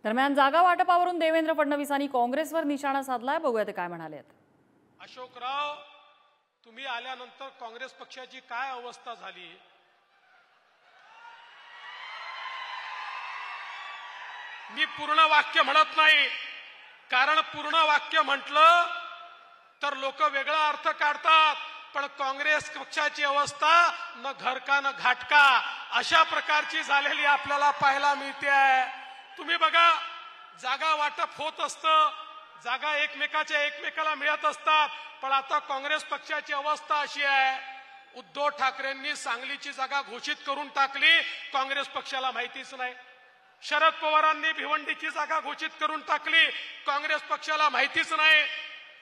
दरम्यान जागा वाटपावरून देवेंद्र फडणवीसांनी काँग्रेसवर निशाणा साधलाय। बघूया ते काय म्हणाले। अशोकराव, तुम्ही आल्यानंतर काँग्रेस पक्षाची काय अवस्था झाली। मी पूर्ण वाक्य म्हणत नाही, कारण पूर्ण वाक्य म्हटलं तर लोक वेगळा अर्थ काढतात। पण काँग्रेस पक्षाची अवस्था न घर का न घाटका अशा प्रकारची झालेली आपल्याला पाहायला मिळते। तुम्ही बघा, जागा वाटप होत असतं, जागा एकमेकाला मिळत असतात, पण आता काँग्रेस पक्षाची अवस्था अशी आहे, उद्धव ठाकरेंनी सांगलीची जागा घोषित करून टाकली, काँग्रेस पक्षाला माहितीच नाही। शरद पवारांनी भिवंडीची जागा घोषित करून टाकली, काँग्रेस पक्षाला माहितीच नाही।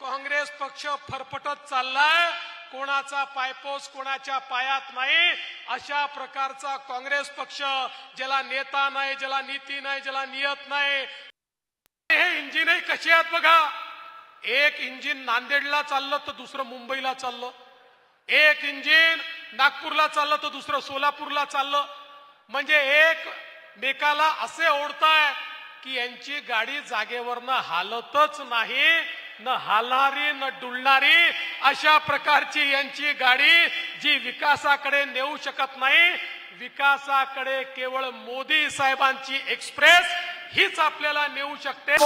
काँग्रेस पक्ष फरफटत चाललाय, कोणाचा पायपोस कोणाच्या पायात नाही, अशा प्रकारचा काँग्रेस पक्ष, ज्याला नेता नाही, ज्याला नीती नाही, ज्याला नियत नाही। हे इंजिनही कशी आहेत बघा, एक इंजिन नांदेडला चाललं तर दुसरं मुंबईला चाललं, एक इंजिन नागपूरला चाललं तर दुसरं सोलापूरला चाललं। म्हणजे एक मेकाला असे ओढताय की यांची गाडी जागेवरनं हालतच नाही, न हालणारी न डुलणारी अशा प्रकारची यांची गाडी, जी विकासाकडे नेऊ शकत नाही। विकासाकडे केवळ मोदी साहेबांची एक्सप्रेस हीच आपल्याला नेऊ शकते।